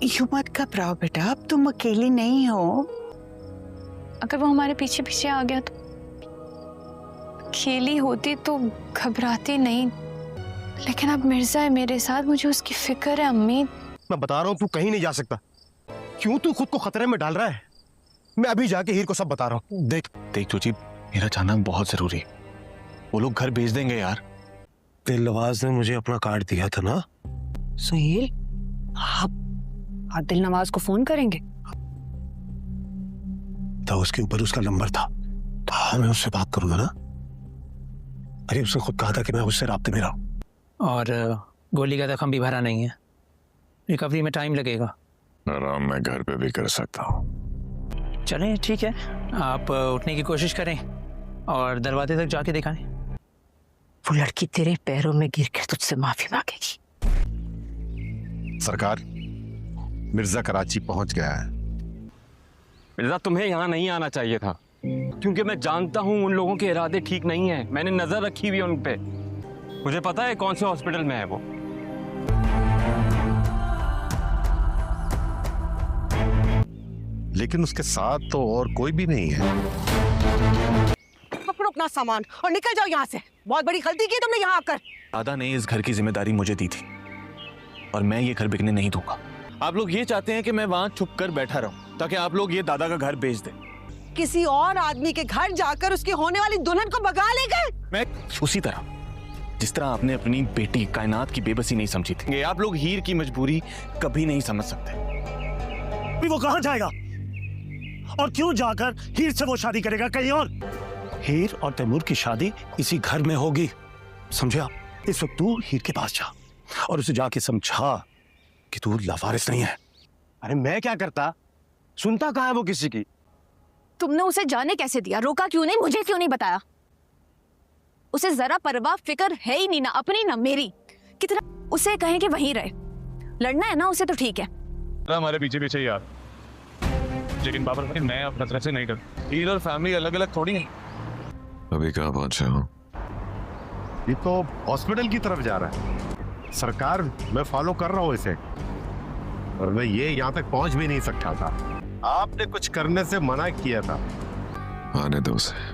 यूं मत घबराओ बेटा, अब तुम अकेली नहीं हो। अगर वो हमारे पीछे पीछे आ गया तो? अकेली होती तो घबराती नहीं, लेकिन अब मिर्जा है मेरे साथ, मुझे उसकी फिक्र है अम्मी। मैं बता रहा हूँ तू कहीं नहीं जा सकता। क्यों तू खुद को खतरे में डाल रहा है? मैं अभी जाके हीर को सब बता रहा हूँ। देख चोची, मेरा जाना बहुत जरूरी है। वो लोग घर भेज देंगे यार। दिलनवाज ने मुझे अपना कार्ड दिया था ना। सुहेल, आप दिलनवाज को फोन करेंगे? तो उसके ऊपर उसका नंबर था, तो हाँ मैं उससे बात करूंगा ना। अरे उसने खुद कहा था कि मैं उससे राब्ते में रहूं। और गोली का जख्म भी भरा नहीं है, रिकवरी में टाइम लगेगा। आराम मैं घर पे भी कर सकता हूँ। चलें ठीक है, आप उठने की कोशिश करें और दरवाजे तक जाके दिखाएं। वो लड़की तेरे पैरों में गिर कर तुझसे माफी मांगेगी। सरकार, मिर्जा कराची पहुंच गया है। मिर्जा तुम्हें यहाँ नहीं आना चाहिए था, क्योंकि मैं जानता हूँ उन लोगों के इरादे ठीक नहीं है। मैंने नजर रखी हुई है उन पे। मुझे पता है कौन से हॉस्पिटल में है वो। लेकिन उसके साथ तो और कोई भी नहीं है। पकड़ो अपना सामान और निकल जाओ यहाँ से। बहुत बड़ी गलती की तुमने यहाँ आकर। दादा ने इस घर की जिम्मेदारी मुझे दी थी और मैं ये घर बिकने नहीं दूंगा। आप लोग ये चाहते हैं कि मैं वहां छुप कर बैठा रहूं ताकि आप लोग ये दादा का घर बेच दें। किसी और आदमी के घर जाकर उसकी होने वाली दुल्हन को भगा ले गए। मैं उसी तरह जिस तरह आपने अपनी बेटी कायनात की बेबसी नहीं समझी थी, आप लोग हीर की मजबूरी कभी नहीं समझ सकते। वो कहाँ जाएगा और क्यों जाकर हीर से वो शादी करेगा कहीं और? हीर और तैमूर की शादी इसी घर में होगी, समझे आप? इस वक्त तू हीर के पास जा और उसे जाके समझा कि तू लावारिस नहीं है। अरे मैं क्या करता, सुनता कहाँ है वो किसी की। तुमने उसे जाने कैसे दिया? रोका क्यों नहीं? मुझे क्यों नहीं बताया? उसे जरा परवाह फिक्र है ही नहीं, ना अपनी ना मेरी। कितना उसे कहें कि वहीं रहे, लड़ना है ना उसे तो ठीक है। हमारे पीछे पीछे ही यार, लेकिन बाबर भाई मैं अपना तरफ से नहीं कर। हीर और फैमिली अलग अलग थोड़ी है। अभी कहाँ पहुंचे हो? ये तो हॉस्पिटल की तरफ जा रहा है। सरकार, मैं फॉलो कर रहा हूँ इसे, और मैं ये यहाँ तक पहुंच भी नहीं सकता था। आपने कुछ करने से मना किया था। आने दो उसे।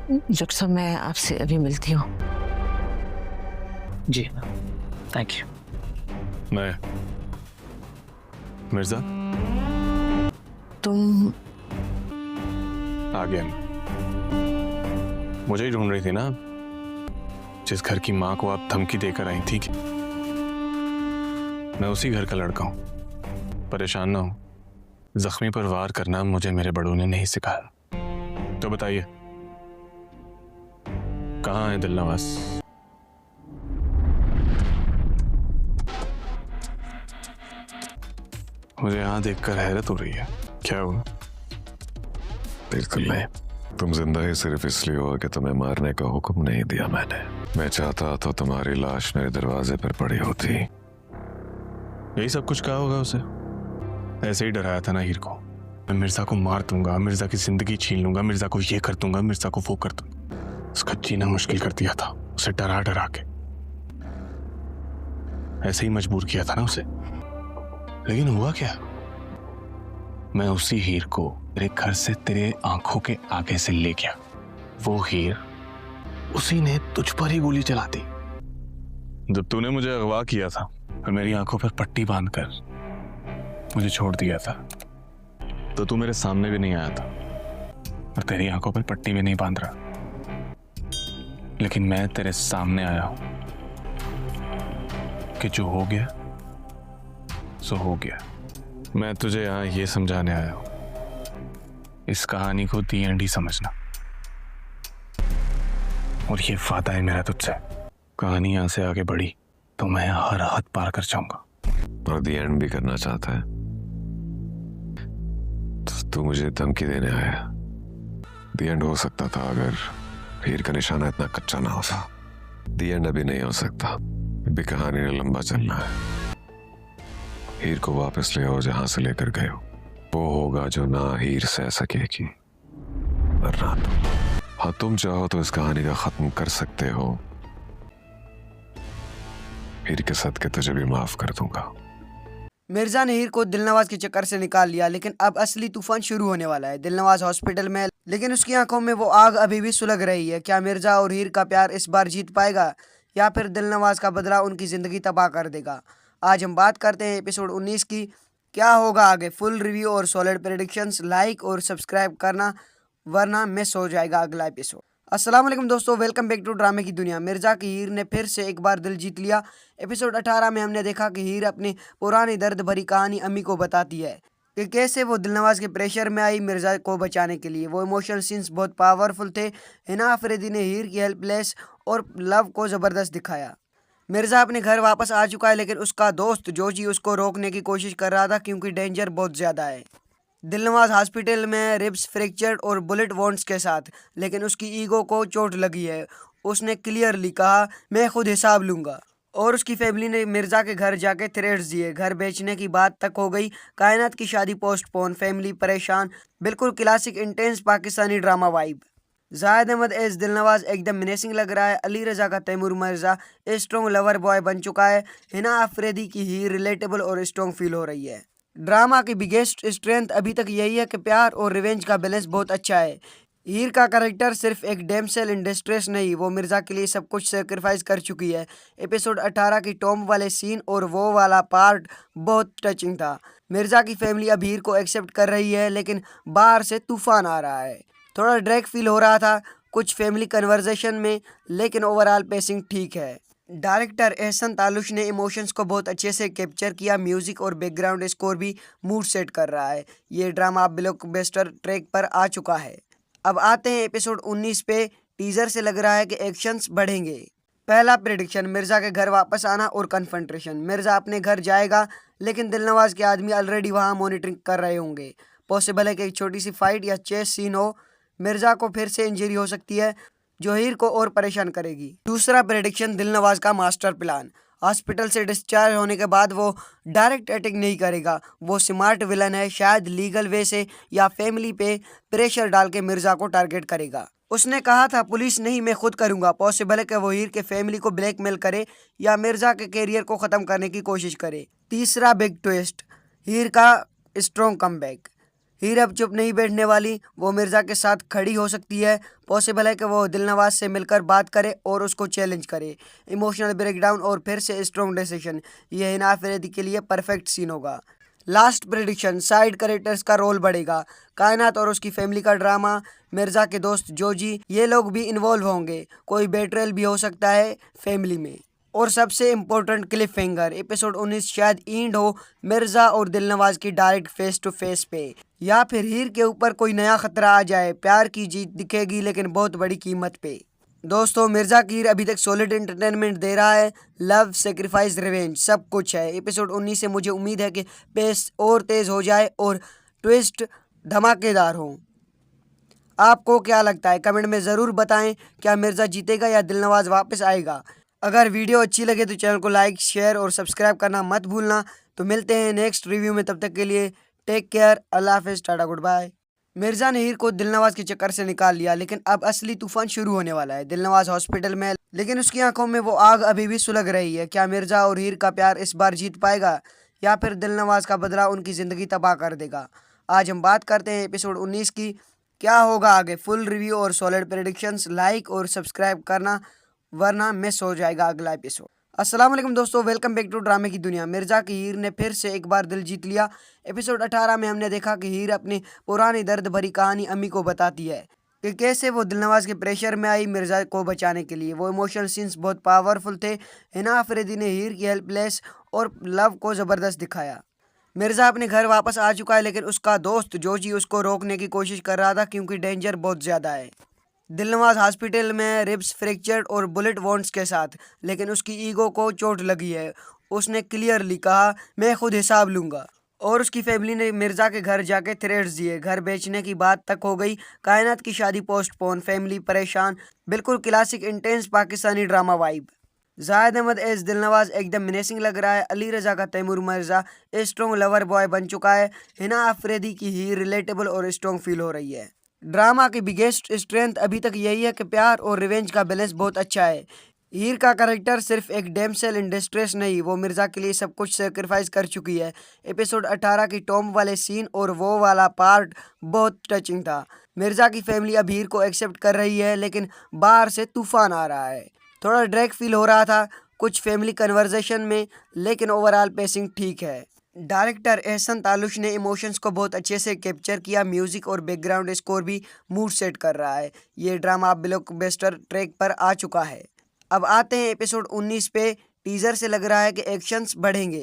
डॉक्टर साहब, मैं आपसे अभी मिलती हूँ। जी थैंक यू। मैं मिर्जा, तुम आ गया। मुझे ही ढूंढ रही थी ना, जिस घर की माँ को आप धमकी देकर आई थी। मैं उसी घर का लड़का हूं। परेशान ना हो, जख्मी पर वार करना मुझे मेरे बड़ों ने नहीं सिखाया। तो बताइए, कहाँ है दिलनवाज? मुझे यहाँ देखकर हैरत हो रही है। क्या हुआ? बिल्कुल नहीं। तुम जिंदा ही सिर्फ इसलिए हो कि तुम्हें मारने का हुक्म नहीं दिया मैंने। मैं चाहता तो तुम्हारी लाश मेरे दरवाजे पर पड़ी होती। यही सब कुछ कहा होगा उसे। ऐसे ही डराया था ना हीर को। मैं मिर्जा को मार दूंगा, मिर्जा की जिंदगी छीन लूंगा, मिर्जा को ये कर दूंगा, मिर्जा को वो कर दूंगा। उसका जीना मुश्किल कर दिया था, उसे डरा डरा के। ऐसे ही मजबूर किया था ना उसे। लेकिन हुआ क्या? मैं उसी हीर को तेरे घर से तेरे आंखों के आगे से ले गया। वो हीर, उसी ने तुझ पर ही गोली चला दी। जब तूने मुझे अगवा किया था और मेरी आंखों पर पट्टी बांधकर मुझे छोड़ दिया था, तो तू मेरे सामने भी नहीं आया था और तेरी आंखों पर पट्टी भी नहीं बांध रहा। लेकिन मैं तेरे सामने आया हूं कि जो हो गया सो हो गया। मैं तुझे यहां ये समझाने आया हूं, इस कहानी को दी एंड ही समझना। और ये वादा है मेरा तुझसे, कहानी यहां से आगे बढ़ी तो मैं हर हद पार कर जाऊंगा। और दी एंड भी करना चाहता है तो तू मुझे धमकी देने आया। दी एंड हो सकता था अगर हीर का निशाना इतना कच्चा ना होता। दी एंड अभी नहीं हो सकता, अभी कहानी ने लंबा चलना है। हीर को वापस ले आओ जहां से लेकर गए हो। वो होगा जो ना हीर सह सकेगी वरना तुम। हाँ, तुम चाहो तो इस कहानी का खत्म कर सकते हो, हीर के सदके तुझे भी माफ कर दूंगा। मिर्जा ने हीर को दिलनवाज के चक्कर से निकाल लिया, लेकिन अब असली तूफान शुरू होने वाला है। दिलनवाज हॉस्पिटल में है, लेकिन उसकी आंखों में वो आग अभी भी सुलग रही है। क्या मिर्जा और हीर का प्यार इस बार जीत पाएगा या फिर दिलनवाज का बदला उनकी जिंदगी तबाह कर देगा? आज हम बात करते हैं एपिसोड 19 की। क्या होगा आगे? फुल रिव्यू और सॉलिड प्रेडिक्शंस। लाइक और सब्सक्राइब करना वरना मिस हो जाएगा अगला एपिसोड। अस्सलाम वालेकुम दोस्तों, वेलकम बैक टू ड्रामे की दुनिया। मिर्जा की हीर ने फिर से एक बार दिल जीत लिया। एपिसोड 18 में हमने देखा कि हीर अपनी पुरानी दर्द भरी कहानी अम्मी को बताती है कि कैसे वो दिलनवाज के प्रेशर में आई मिर्जा को बचाने के लिए। वो इमोशनल सीन्स बहुत पावरफुल थे। हिना अफरीदी ने हीर की हेल्पलेस और लव को ज़बरदस्त दिखाया। मिर्जा अपने घर वापस आ चुका है, लेकिन उसका दोस्त जोजी उसको रोकने की कोशिश कर रहा था क्योंकि डेंजर बहुत ज़्यादा है। दिलनवाज हॉस्पिटल में रिब्स फ्रैक्चर्ड और बुलेट वॉन्ड्स के साथ, लेकिन उसकी ईगो को चोट लगी है। उसने क्लियरली कहा मैं खुद हिसाब लूँगा। और उसकी फैमिली ने मिर्जा के घर जाके थ्रेट्स दिए। घर बेचने की बात तक हो गई। कायनात की शादी पोस्टपोन, फैमिली परेशान। बिल्कुल classic intense Pakistani drama vibe. Zahid Ahmed as Dilnawaz एकदम मिनेसिंग लग रहा है। अली रजा का Taimoor Mirza strong lover boy बन चुका है। हिना अफरीदी की ही रिलेटेबल और स्ट्रॉन्ग फील हो रही है। ड्रामा की बिगेस्ट स्ट्रेंथ अभी तक यही है कि प्यार और रिवेंज का बैलेंस बहुत अच्छा है। हीर का कैरेक्टर सिर्फ एक डैमसेल इन डिस्ट्रेस नहीं, वो मिर्जा के लिए सब कुछ सेक्रीफाइस कर चुकी है। एपिसोड 18 की टॉम वाले सीन और वो वाला पार्ट बहुत टचिंग था। मिर्जा की फैमिली अब हीर को एक्सेप्ट कर रही है, लेकिन बाहर से तूफान आ रहा है। थोड़ा ड्रैग फील हो रहा था कुछ फैमिली कन्वर्सेशन में, लेकिन ओवरऑल पेसिंग ठीक है। डायरेक्टर एहसन तालुश ने इमोशंस को बहुत अच्छे से कैप्चर किया। म्यूजिक और बैकग्राउंड स्कोर भी मूड सेट कर रहा है। ये ड्रामा ब्लॉकबस्टर ट्रैक पर आ चुका है। अब आते हैं एपिसोड 19 पे। टीजर से लग रहा है कि एक्शंस बढ़ेंगे। पहला प्रेडिक्शन, मिर्जा के घर वापस आना और कन्फ्रंटेशन। मिर्जा अपने घर जाएगा, लेकिन दिलनवाज के आदमी ऑलरेडी वहाँ मॉनिटरिंग कर रहे होंगे। पॉसिबल है कि एक छोटी सी फाइट या चेस सीन हो। मिर्जा को फिर से इंजरी हो सकती है जो हीर को और परेशान करेगी। दूसरा प्रेडिक्शन, दिलनवाज का मास्टर प्लान। हॉस्पिटल से डिस्चार्ज होने के बाद वो डायरेक्ट अटैक नहीं करेगा। वो स्मार्ट विलन है। शायद लीगल वे से या फैमिली पे प्रेशर डाल के मिर्जा को टारगेट करेगा। उसने कहा था पुलिस नहीं मैं खुद करूंगा। पॉसिबल है कि वो हीर के फैमिली को ब्लैकमेल करे या मिर्जा के कैरियर को ख़त्म करने की कोशिश करे। तीसरा बिग ट्विस्ट, हीर का स्ट्रॉन्ग कमबैक। हीर अब चुप नहीं बैठने वाली, वो मिर्जा के साथ खड़ी हो सकती है। पॉसिबल है कि वो दिलनवाज से मिलकर बात करे और उसको चैलेंज करे। इमोशनल ब्रेकडाउन और फिर से स्ट्रॉन्ग डिसीजन, ये हिना अफरीदी के लिए परफेक्ट सीन होगा। लास्ट प्रेडिक्शन, साइड कैरेक्टर्स का रोल बढ़ेगा। कायनात और उसकी फैमिली का ड्रामा, मिर्जा के दोस्त जोजी, ये लोग भी इन्वॉल्व होंगे। कोई बेट्रेल भी हो सकता है फैमिली में। और सबसे इम्पोर्टेंट क्लिफ हैंगर, एपिसोड 19 शायद एंड हो मिर्जा और दिलनवाज की डायरेक्ट फेस टू फेस पे, या फिर हीर के ऊपर कोई नया खतरा आ जाए। प्यार की जीत दिखेगी, लेकिन बहुत बड़ी कीमत पे। दोस्तों, मिर्जा की हीर अभी तक सॉलिड एंटरटेनमेंट दे रहा है। लव, सेक्रीफाइस, रिवेंज सब कुछ है। एपिसोड 19 से मुझे उम्मीद है कि पेस और तेज हो जाए और ट्विस्ट धमाकेदार हो। आपको क्या लगता है? कमेंट में ज़रूर बताएं। क्या मिर्जा जीतेगा या दिलनवाज वापस आएगा? अगर वीडियो अच्छी लगे तो चैनल को लाइक, शेयर और सब्सक्राइब करना मत भूलना। तो मिलते हैं नेक्स्ट रिव्यू में, तब तक के लिए टेक केयर, अल्लाह हाफिज़, टाटा, गुड बाय। मिर्जा ने हीर को दिलनवाज के चक्कर से निकाल लिया, लेकिन अब असली तूफान शुरू होने वाला है। दिलनवाज हॉस्पिटल में है, लेकिन उसकी आंखों में वो आग अभी भी सुलग रही है। क्या मिर्जा और हीर का प्यार इस बार जीत पाएगा या फिर दिलनवाज का बदला उनकी ज़िंदगी तबाह कर देगा? आज हम बात करते हैं एपिसोड 19 की। क्या होगा आगे? फुल रिव्यू और सॉलिड प्रेडिक्शंस। लाइक और सब्सक्राइब करना वरना मिस हो जाएगा अगला एपिसोड। अस्सलाम वालेकुम दोस्तों, वेलकम बैक टू ड्रामे की दुनिया। मिर्जा की हीर ने फिर से एक बार दिल जीत लिया। एपिसोड 18 में हमने देखा कि हीर अपनी पुरानी दर्द भरी कहानी अम्मी को बताती है कि कैसे वो दिलनवाज के प्रेशर में आई मिर्जा को बचाने के लिए। वो इमोशनल सीन्स बहुत पावरफुल थे। हिना अफरीदी ने हीर की हेल्पलेस और लव को ज़बरदस्त दिखाया। मिर्जा अपने घर वापस आ चुका है, लेकिन उसका दोस्त जोजी उसको रोकने की कोशिश कर रहा था क्योंकि डेंजर बहुत ज़्यादा है। दिलनवाज हॉस्पिटल में रिब्स फ्रैक्चर्ड और बुलेट वॉन्ड्स के साथ, लेकिन उसकी ईगो को चोट लगी है। उसने क्लियरली कहा मैं खुद हिसाब लूँगा। और उसकी फैमिली ने मिर्जा के घर जाके थ्रेट्स दिए। घर बेचने की बात तक हो गई। कायनात की शादी पोस्टपोन, फैमिली परेशान। बिल्कुल classic intense Pakistani drama vibe. Zahid Ahmed as Dilnawaz एकदम मिनेसिंग लग रहा है। अली रजा का Taimoor Mirza strong lover boy बन चुका है। हिना अफरीदी की ही रिलेटेबल और स्ट्रॉन्ग फील हो रही है। ड्रामा की बिगेस्ट स्ट्रेंथ अभी तक यही है कि प्यार और रिवेंज का बैलेंस बहुत अच्छा है। हीर का कैरेक्टर सिर्फ एक डैमसेल इन डिस्ट्रेस नहीं, वो मिर्जा के लिए सब कुछ सेक्रीफाइस कर चुकी है। एपिसोड 18 की टॉम वाले सीन और वो वाला पार्ट बहुत टचिंग था। मिर्जा की फैमिली अब हीर को एक्सेप्ट कर रही है, लेकिन बाहर से तूफान आ रहा है। थोड़ा ड्रैग फील हो रहा था कुछ फैमिली कन्वर्सेशन में, लेकिन ओवरऑल पेसिंग ठीक है। डायरेक्टर एहसन तालुश ने इमोशंस को बहुत अच्छे से कैप्चर किया। म्यूजिक और बैकग्राउंड स्कोर भी मूड सेट कर रहा है। ये ड्रामा ब्लॉकबस्टर ट्रैक पर आ चुका है। अब आते हैं एपिसोड 19 पे। टीजर से लग रहा है कि एक्शंस बढ़ेंगे।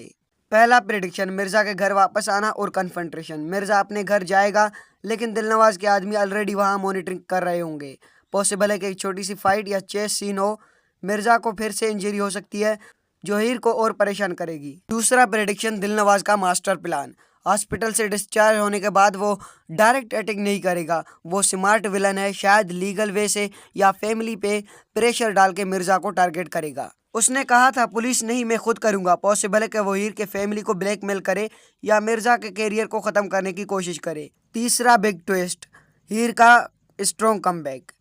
पहला प्रेडिक्शन, मिर्जा के घर वापस आना और कन्फ्रंटेशन। मिर्जा अपने घर जाएगा, लेकिन दिलनवाज के आदमी ऑलरेडी वहां मॉनिटरिंग कर रहे होंगे। पॉसिबल है कि एक छोटी सी फाइट या चेस सीन हो। मिर्जा को फिर से इंजरी हो सकती है, जो हीर को और परेशान करेगी। दूसरा प्रेडिक्शन, दिलनवाज का मास्टर प्लान। हॉस्पिटल से डिस्चार्ज होने के बाद वो डायरेक्ट अटैक नहीं करेगा। वो स्मार्ट विलन है, शायद लीगल वे से या फैमिली पे प्रेशर डाल के मिर्जा को टारगेट करेगा। उसने कहा था पुलिस नहीं, मैं खुद करूंगा। पॉसिबल है कि वो हीर के फैमिली को ब्लैकमेल करे या मिर्जा के कैरियर को खत्म करने की कोशिश करे। तीसरा बिग ट्विस्ट, हीर का स्ट्रॉन्ग कमबैक।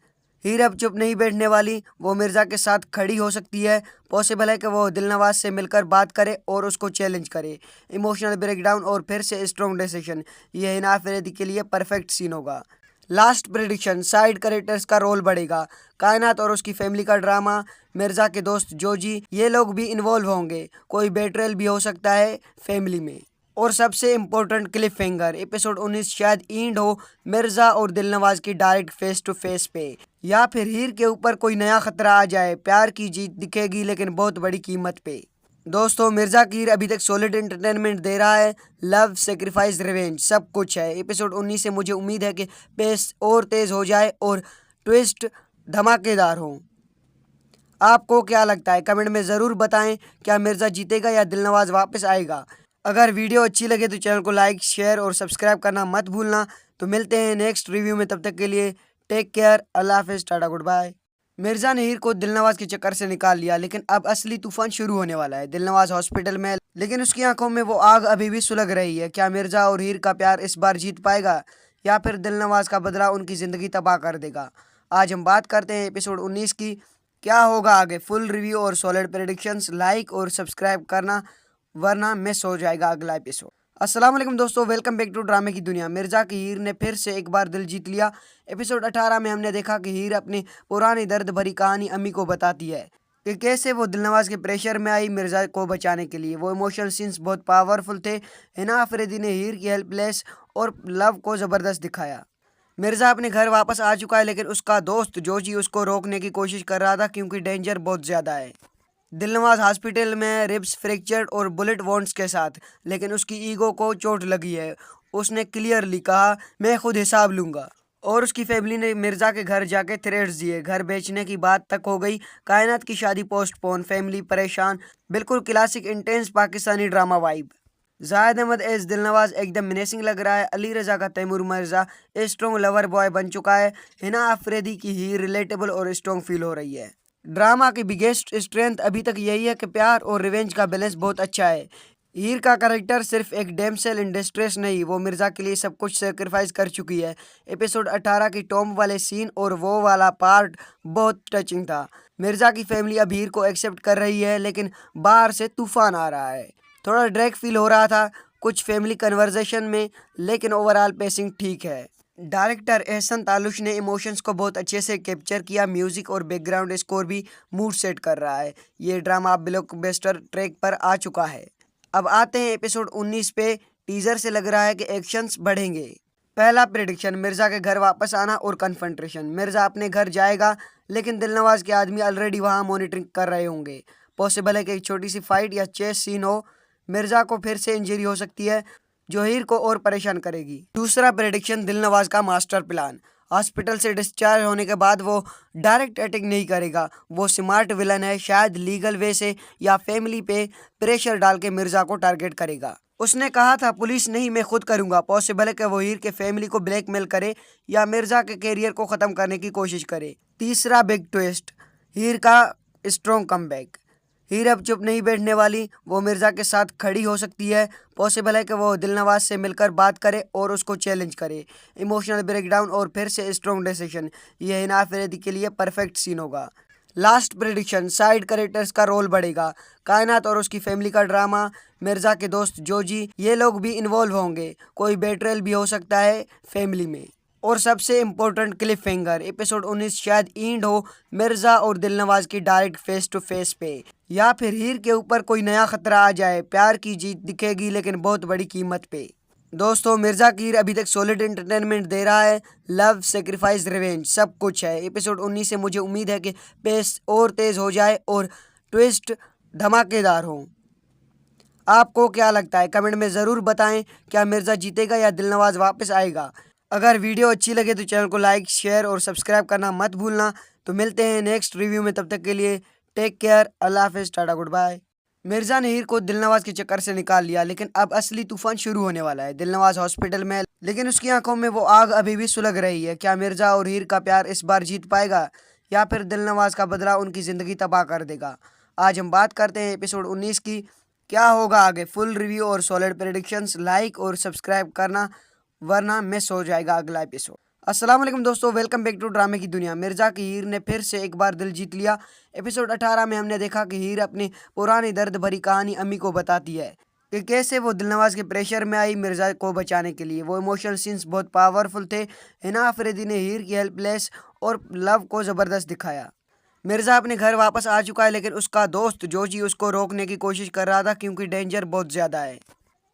हीर अब चुप नहीं बैठने वाली, वो मिर्जा के साथ खड़ी हो सकती है। पॉसिबल है कि वो दिलनवाज से मिलकर बात करे और उसको चैलेंज करे। इमोशनल ब्रेकडाउन और फिर से स्ट्रॉन्ग डिसीजन, ये हिना अफरीदी के लिए परफेक्ट सीन होगा। लास्ट प्रेडिक्शन, साइड कैरेक्टर्स का रोल बढ़ेगा। कायनात और उसकी फैमिली का ड्रामा, मिर्जा के दोस्त जोजी, ये लोग भी इन्वॉल्व होंगे। कोई बेट्रेल भी हो सकता है फैमिली में। और सबसे इम्पोर्टेंट क्लिफ फिंगर, एपिसोड 19 शायद एंड हो मिर्जा और दिलनवाज की डायरेक्ट फेस टू फेस पे, या फिर हीर के ऊपर कोई नया खतरा आ जाए। प्यार की जीत दिखेगी, लेकिन बहुत बड़ी कीमत पे। दोस्तों, मिर्जा की हीर अभी तक सॉलिड एंटरटेनमेंट दे रहा है। लव, सेक्रीफाइस, रिवेंज सब कुछ है। एपिसोड 19 से मुझे उम्मीद है कि पेस और तेज हो जाए और ट्विस्ट धमाकेदार हो। आपको क्या लगता है कमेंट में ज़रूर बताएं। क्या मिर्जा जीतेगा या दिलनवाज वापस आएगा? अगर वीडियो अच्छी लगे तो चैनल को लाइक, शेयर और सब्सक्राइब करना मत भूलना। तो मिलते हैं नेक्स्ट रिव्यू में, तब तक के लिए टेक केयर, अल्लाह हाफिज़, टाटा, गुड बाय। मिर्जा ने हीर को दिलनवाज के चक्कर से निकाल लिया, लेकिन अब असली तूफान शुरू होने वाला है। दिलनवाज हॉस्पिटल में, लेकिन उसकी आंखों में वो आग अभी भी सुलग रही है। क्या मिर्जा और हीर का प्यार इस बार जीत पाएगा, या फिर दिलनवाज का बदला उनकी ज़िंदगी तबाह कर देगा? आज हम बात करते हैं एपिसोड 19 की। क्या होगा आगे? फुल रिव्यू और सॉलिड प्रेडिक्शंस, लाइक और सब्सक्राइब करना, वरना मिस हो जाएगा अगला एपिसोड। अस्सलाम वालेकुम दोस्तों, वेलकम बैक टू ड्रामे की दुनिया। मिर्जा की हीर ने फिर से एक बार दिल जीत लिया। एपिसोड 18 में हमने देखा कि हीर अपनी पुरानी दर्द भरी कहानी अम्मी को बताती है कि कैसे वो दिलनवाज के प्रेशर में आई मिर्जा को बचाने के लिए। वो इमोशनल सीन्स बहुत पावरफुल थे। हिना अफरीदी ने हीर की हेल्पलेस और लव को ज़बरदस्त दिखाया। मिर्जा अपने घर वापस आ चुका है, लेकिन उसका दोस्त जोजी उसको रोकने की कोशिश कर रहा था, क्योंकि डेंजर बहुत ज़्यादा है। दिलनवाज हॉस्पिटल में रिब्स फ्रैक्चर्ड और बुलेट वॉन्ड्स के साथ, लेकिन उसकी ईगो को चोट लगी है। उसने क्लियरली कहा, मैं खुद हिसाब लूँगा। और उसकी फैमिली ने मिर्जा के घर जाके थ्रेट्स दिए। घर बेचने की बात तक हो गई। कायनात की शादी पोस्टपोन, फैमिली परेशान। बिल्कुल classic intense Pakistani drama vibe. Zahid Ahmed as Dilnawaz एकदम मिनेसिंग लग रहा है। अली रजा का Taimoor Mirza strong lover boy बन चुका है। हिना अफरीदी की ही रिलेटेबल और स्ट्रॉन्ग फील हो रही है। ड्रामा की बिगेस्ट स्ट्रेंथ अभी तक यही है कि प्यार और रिवेंज का बैलेंस बहुत अच्छा है। हीर का कैरेक्टर सिर्फ एक डैमसेल इन डिस्ट्रेस नहीं, वो मिर्जा के लिए सब कुछ सेक्रीफाइस कर चुकी है। एपिसोड 18 की टॉम वाले सीन और वो वाला पार्ट बहुत टचिंग था। मिर्जा की फैमिली अब हीर को एक्सेप्ट कर रही है, लेकिन बाहर से तूफान आ रहा है। थोड़ा ड्रैग फील हो रहा था कुछ फैमिली कन्वर्सेशन में, लेकिन ओवरऑल पेसिंग ठीक है। डायरेक्टर एहसन तालुश ने इमोशंस को बहुत अच्छे से कैप्चर किया। म्यूजिक और बैकग्राउंड स्कोर भी मूड सेट कर रहा है। ये ड्रामा ब्लॉकबस्टर ट्रैक पर आ चुका है। अब आते हैं एपिसोड 19 पे। टीजर से लग रहा है कि एक्शंस बढ़ेंगे। पहला प्रेडिक्शन, मिर्जा के घर वापस आना और कन्फ्रंटेशन। मिर्जा अपने घर जाएगा, लेकिन दिलनवाज के आदमी ऑलरेडी वहां मॉनिटरिंग कर रहे होंगे। पॉसिबल है कि एक छोटी सी फाइट या चेस सीन हो। मिर्जा को फिर से इंजरी हो सकती है, जो हीर को और परेशान करेगी। दूसरा प्रेडिक्शन, दिलनवाज का मास्टर प्लान। हॉस्पिटल से डिस्चार्ज होने के बाद वो डायरेक्ट अटैक नहीं करेगा। वो स्मार्ट विलन है, शायद लीगल वे से या फैमिली पे प्रेशर डाल के मिर्जा को टारगेट करेगा। उसने कहा था पुलिस नहीं, मैं खुद करूंगा। पॉसिबल है कि वो हीर के फैमिली को ब्लैकमेल करे या मिर्जा के कैरियर को ख़त्म करने की कोशिश करे। तीसरा बिग ट्विस्ट, हीर का स्ट्रॉन्ग कमबैक। हीर अब चुप नहीं बैठने वाली, वो मिर्जा के साथ खड़ी हो सकती है। पॉसिबल है कि वो दिलनवाज से मिलकर बात करे और उसको चैलेंज करे। इमोशनल ब्रेकडाउन और फिर से स्ट्रॉन्ग डिसीजन, ये हिना अफरीदी के लिए परफेक्ट सीन होगा। लास्ट प्रेडिक्शन, साइड कैरेक्टर्स का रोल बढ़ेगा। कायनात और उसकी फैमिली का ड्रामा, मिर्जा के दोस्त जोजी, ये लोग भी इन्वॉल्व होंगे। कोई बेट्रेल भी हो सकता है फैमिली में। और सबसे इम्पोर्टेंट क्लिफ फिंगर, एपिसोड 19 शायद एंड हो मिर्जा और दिलनवाज की डायरेक्ट फेस टू फेस पे, या फिर हीर के ऊपर कोई नया खतरा आ जाए। प्यार की जीत दिखेगी लेकिन बहुत बड़ी कीमत पे। दोस्तों, मिर्जा की हीर अभी तक सॉलिड एंटरटेनमेंट दे रहा है। लव, सेक्रीफाइस, रिवेंज सब कुछ है। एपिसोड 19 से मुझे उम्मीद है कि पेस और तेज हो जाए और ट्विस्ट धमाकेदार हो। आपको क्या लगता है कमेंट में ज़रूर बताएं। क्या मिर्जा जीतेगा या दिलनवाज वापस आएगा? अगर वीडियो अच्छी लगे तो चैनल को लाइक, शेयर और सब्सक्राइब करना मत भूलना। तो मिलते हैं नेक्स्ट रिव्यू में, तब तक के लिए टेक केयर, अल्लाह हाफिज़, टाटा, गुड बाय। मिर्जा ने हीर को दिलनवाज के चक्कर से निकाल लिया, लेकिन अब असली तूफान शुरू होने वाला है। दिलनवाज हॉस्पिटल में, लेकिन उसकी आंखों में वो आग अभी भी सुलग रही है। क्या मिर्जा और हीर का प्यार इस बार जीत पाएगा या फिर दिलनवाज का बदला उनकी ज़िंदगी तबाह कर देगा? आज हम बात करते हैं एपिसोड 19 की। क्या होगा आगे? फुल रिव्यू और सॉलिड प्रेडिक्शंस, लाइक और सब्सक्राइब करना वरना मिस हो जाएगा अगला एपिसोड। अस्सलाम वालेकुम दोस्तों, वेलकम बैक टू ड्रामे की दुनिया। मिर्जा की हीर ने फिर से एक बार दिल जीत लिया। एपिसोड 18 में हमने देखा कि हीर अपनी पुरानी दर्द भरी कहानी अम्मी को बताती है कि कैसे वो दिलनवाज के प्रेशर में आई मिर्जा को बचाने के लिए। वो इमोशनल सीन्स बहुत पावरफुल थे। हिना अफरीदी ने हीर की हेल्पलेस और लव को ज़बरदस्त दिखाया। मिर्जा अपने घर वापस आ चुका है, लेकिन उसका दोस्त जोजी उसको रोकने की कोशिश कर रहा था क्योंकि डेंजर बहुत ज़्यादा है।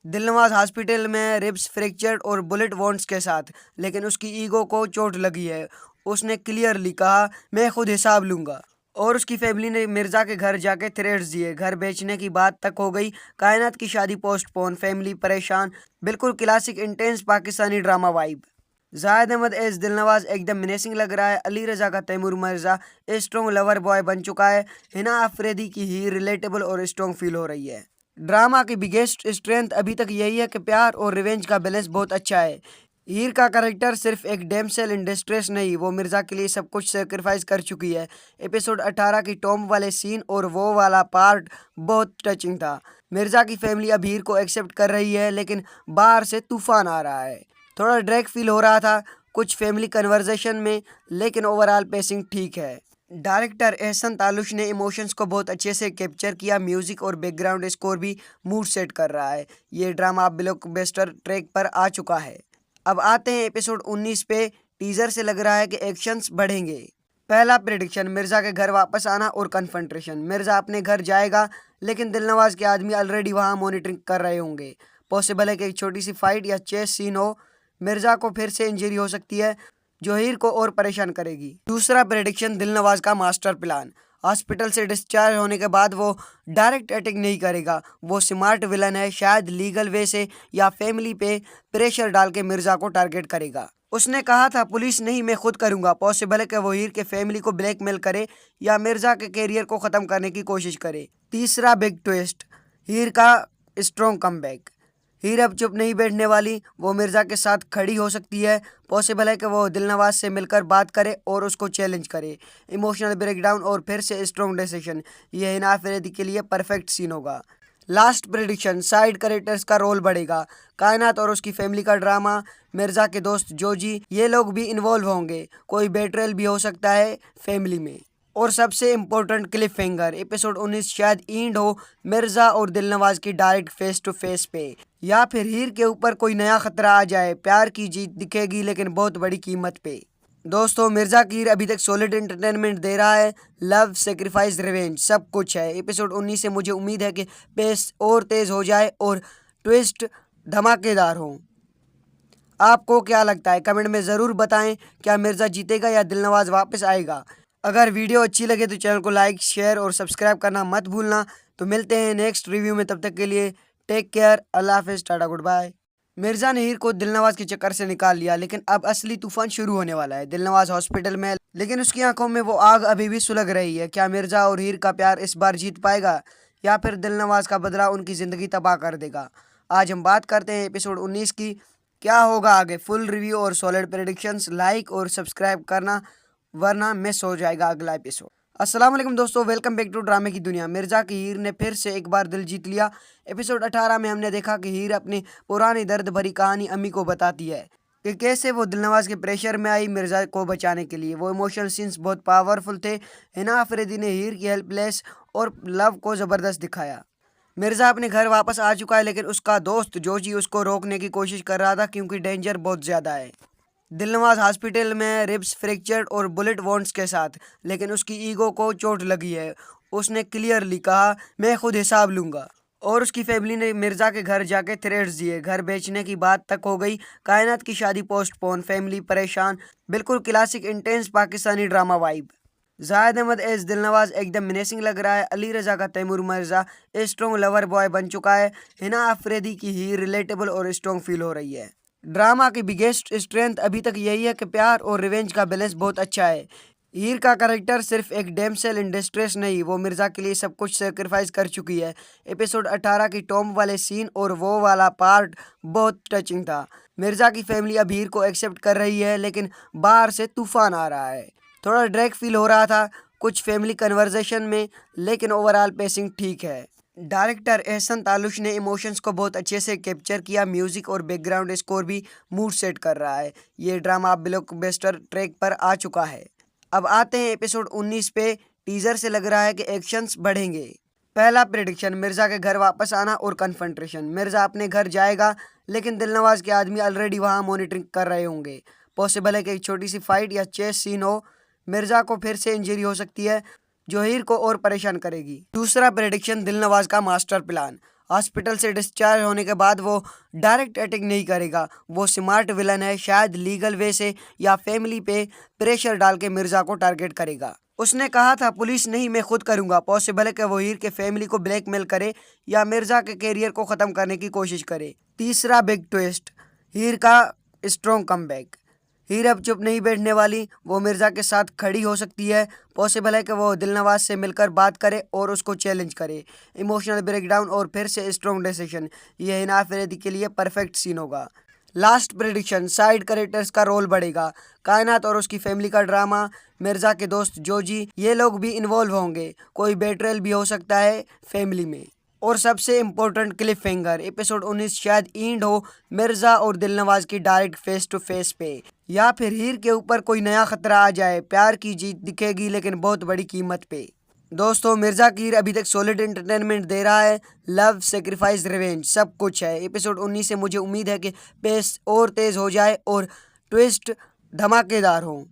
दिलनवाज हॉस्पिटल में रिब्स फ्रैक्चर्ड और बुलेट वॉन्ड्स के साथ, लेकिन उसकी ईगो को चोट लगी है। उसने क्लियरली कहा, मैं खुद हिसाब लूँगा। और उसकी फैमिली ने मिर्जा के घर जाके थ्रेट्स दिए। घर बेचने की बात तक हो गई। कायनात की शादी पोस्टपोन, फैमिली परेशान। बिल्कुल classic intense Pakistani drama vibe. Zahid Ahmed as Dilnawaz एकदम मिनेसिंग लग रहा है। अली रजा का Taimoor Mirza strong lover boy बन चुका है। हिना अफरीदी की ही रिलेटेबल और स्ट्रॉन्ग फील हो रही है। ड्रामा की बिगेस्ट स्ट्रेंथ अभी तक यही है कि प्यार और रिवेंज का बैलेंस बहुत अच्छा है। हीर का कैरेक्टर सिर्फ एक डैमसेल इन डिस्ट्रेस नहीं, वो मिर्जा के लिए सब कुछ सेक्रीफाइस कर चुकी है। एपिसोड 18 की टॉम वाले सीन और वो वाला पार्ट बहुत टचिंग था। मिर्जा की फैमिली अब हीर को एक्सेप्ट कर रही है, लेकिन बाहर से तूफान आ रहा है। थोड़ा ड्रैग फील हो रहा था कुछ फैमिली कन्वर्सेशन में, लेकिन ओवरऑल पेसिंग ठीक है। डायरेक्टर एहसन तालुश ने इमोशंस को बहुत अच्छे से कैप्चर किया। म्यूजिक और बैकग्राउंड स्कोर भी मूड सेट कर रहा है। ये ड्रामा ब्लॉकबस्टर ट्रैक पर आ चुका है। अब आते हैं एपिसोड 19 पे। टीजर से लग रहा है कि एक्शंस बढ़ेंगे। पहला प्रेडिक्शन, मिर्जा के घर वापस आना और कन्फ्रंटेशन। मिर्जा अपने घर जाएगा, लेकिन दिलनवाज के आदमी ऑलरेडी वहाँ मॉनिटरिंग कर रहे होंगे। पॉसिबल है कि एक छोटी सी फाइट या चेस सीन हो। मिर्जा को फिर से इंजरी हो सकती है जो हीर को और परेशान करेगी। दूसरा प्रेडिक्शन, दिलनवाज का मास्टर प्लान। हॉस्पिटल से डिस्चार्ज होने के बाद वो डायरेक्ट अटैक नहीं करेगा। वो स्मार्ट विलन है। शायद लीगल वे से या फैमिली पे प्रेशर डाल के मिर्जा को टारगेट करेगा। उसने कहा था, पुलिस नहीं, मैं खुद करूंगा। पॉसिबल है कि वो हीर के फैमिली को ब्लैकमेल करे या मिर्जा के कैरियर को ख़त्म करने की कोशिश करे। तीसरा बिग ट्विस्ट, हीर का स्ट्रॉन्ग कमबैक। हीर अब चुप नहीं बैठने वाली। वो मिर्जा के साथ खड़ी हो सकती है। पॉसिबल है कि वो दिलनवाज से मिलकर बात करे और उसको चैलेंज करे। इमोशनल ब्रेकडाउन और फिर से स्ट्रॉन्ग डिसीजन, ये हिना अफरीदी के लिए परफेक्ट सीन होगा। लास्ट प्रेडिक्शन, साइड कैरेक्टर्स का रोल बढ़ेगा। कायनात और उसकी फैमिली का ड्रामा, मिर्जा के दोस्त जोजी, ये लोग भी इन्वॉल्व होंगे। कोई बेट्रेल भी हो सकता है फैमिली में। और सबसे इम्पोर्टेंट क्लिफ फिंगर, एपिसोड 19 शायद एंड हो मिर्जा और दिलनवाज की डायरेक्ट फेस टू फेस पे, या फिर हीर के ऊपर कोई नया खतरा आ जाए। प्यार की जीत दिखेगी लेकिन बहुत बड़ी कीमत पे। दोस्तों, मिर्जा की हीर अभी तक सॉलिड एंटरटेनमेंट दे रहा है। लव, सेक्रीफाइस, रिवेंज सब कुछ है। एपिसोड 19 से मुझे उम्मीद है कि पेस और तेज हो जाए और ट्विस्ट धमाकेदार हो। आपको क्या लगता है कमेंट में ज़रूर बताएं। क्या मिर्जा जीतेगा या दिलनवाज वापस आएगा? अगर वीडियो अच्छी लगे तो चैनल को लाइक, शेयर और सब्सक्राइब करना मत भूलना। तो मिलते हैं नेक्स्ट रिव्यू में, तब तक के लिए टेक केयर, अल्लाह हाफिज़, टाटा, गुड बाय। मिर्जा ने हीर को दिलनवाज के चक्कर से निकाल लिया, लेकिन अब असली तूफान शुरू होने वाला है। दिलनवाज हॉस्पिटल में, लेकिन उसकी आंखों में वो आग अभी भी सुलग रही है। क्या मिर्जा और हीर का प्यार इस बार जीत पाएगा या फिर दिलनवाज का बदला उनकी ज़िंदगी तबाह कर देगा? आज हम बात करते हैं एपिसोड 19 की। क्या होगा आगे? फुल रिव्यू और सॉलिड प्रेडिक्शंस, लाइक और सब्सक्राइब करना वरना मिस हो जाएगा अगला एपिसोड। अस्सलाम वालेकुम दोस्तों, वेलकम बैक टू ड्रामे की दुनिया। मिर्जा की हीर ने फिर से एक बार दिल जीत लिया। एपिसोड 18 में हमने देखा कि हीर अपनी पुरानी दर्द भरी कहानी अम्मी को बताती है कि कैसे वो दिलनवाज के प्रेशर में आई मिर्जा को बचाने के लिए। वो इमोशनल सीन्स बहुत पावरफुल थे। हिना अफरीदी ने हीर की हेल्पलेस और लव को ज़बरदस्त दिखाया। मिर्जा अपने घर वापस आ चुका है, लेकिन उसका दोस्त जोजी उसको रोकने की कोशिश कर रहा था क्योंकि डेंजर बहुत ज़्यादा है। दिलनवाज हॉस्पिटल में रिब्स फ्रैक्चर्ड और बुलेट वॉन्ड्स के साथ, लेकिन उसकी ईगो को चोट लगी है। उसने क्लियरली कहा मैं खुद हिसाब लूँगा। और उसकी फैमिली ने मिर्जा के घर जाके थ्रेट्स दिए। घर बेचने की बात तक हो गई। कायनात की शादी पोस्टपोन, फैमिली परेशान। बिल्कुल classic intense Pakistani drama vibe. Zahid Ahmed as Dilnawaz एकदम मिनेसिंग लग रहा है। अली रजा का Taimoor Mirza strong lover boy बन चुका है। हिना अफरीदी की ही रिलेटेबल और स्ट्रॉन्ग फील हो रही है। ड्रामा की बिगेस्ट स्ट्रेंथ अभी तक यही है कि प्यार और रिवेंज का बैलेंस बहुत अच्छा है। हीर का कैरेक्टर सिर्फ एक डैमसेल इन डिस्ट्रेस नहीं, वो मिर्जा के लिए सब कुछ सेक्रीफाइस कर चुकी है। एपिसोड 18 की टॉम वाले सीन और वो वाला पार्ट बहुत टचिंग था। मिर्जा की फैमिली अब हीर को एक्सेप्ट कर रही है, लेकिन बाहर से तूफान आ रहा है। थोड़ा ड्रैग फील हो रहा था कुछ फैमिली कन्वर्सेशन में, लेकिन ओवरऑल पेसिंग ठीक है। डायरेक्टर एहसन तालुश ने इमोशंस को बहुत अच्छे से कैप्चर किया। म्यूजिक और बैकग्राउंड स्कोर भी मूड सेट कर रहा है। ये ड्रामा ब्लॉकबस्टर ट्रैक पर आ चुका है। अब आते हैं एपिसोड 19 पे। टीजर से लग रहा है कि एक्शंस बढ़ेंगे। पहला प्रेडिक्शन, मिर्जा के घर वापस आना और कन्फ्रंटेशन। मिर्जा अपने घर जाएगा, लेकिन दिलनवाज के आदमी ऑलरेडी वहां मॉनिटरिंग कर रहे होंगे। पॉसिबल है कि एक छोटी सी फाइट या चेस सीन हो। मिर्जा को फिर से इंजरी हो सकती है जो हीर को और परेशान करेगी। दूसरा प्रेडिक्शन, दिलनवाज का मास्टर प्लान। हॉस्पिटल से डिस्चार्ज होने के बाद वो डायरेक्ट अटैक नहीं करेगा। वो स्मार्ट विलन है, शायद लीगल वे से या फैमिली पे प्रेशर डाल के मिर्जा को टारगेट करेगा। उसने कहा था पुलिस नहीं मैं खुद करूंगा। पॉसिबल है कि वो हीर के फैमिली को ब्लैकमेल करे या मिर्जा के कैरियर को ख़त्म करने की कोशिश करे। तीसरा बिग ट्विस्ट, हीर का स्ट्रॉन्ग कमबैक। हीर अब चुप नहीं बैठने वाली, वो मिर्जा के साथ खड़ी हो सकती है। पॉसिबल है कि वो दिलनवाज से मिलकर बात करे और उसको चैलेंज करे। इमोशनल ब्रेकडाउन और फिर से स्ट्रॉन्ग डिसीजन, ये हिना अफरीदी के लिए परफेक्ट सीन होगा। लास्ट प्रेडिक्शन, साइड कैरेक्टर्स का रोल बढ़ेगा। कायनात और उसकी फैमिली का ड्रामा, मिर्जा के दोस्त जोजी, ये लोग भी इन्वॉल्व होंगे। कोई बेट्रेल भी हो सकता है फैमिली में। और सबसे इम्पोर्टेंट क्लिफ हैंगर, एपिसोड 19 शायद एंड हो मिर्जा और दिलनवाज की डायरेक्ट फेस टू फेस पे, या फिर हीर के ऊपर कोई नया खतरा आ जाए। प्यार की जीत दिखेगी, लेकिन बहुत बड़ी कीमत पे। दोस्तों, मिर्जा की हीर अभी तक सॉलिड एंटरटेनमेंट दे रहा है। लव, सेक्रीफाइस, रिवेंज सब कुछ है। एपिसोड 19 से मुझे उम्मीद है कि पेस और तेज हो जाए और ट्विस्ट धमाकेदार हो।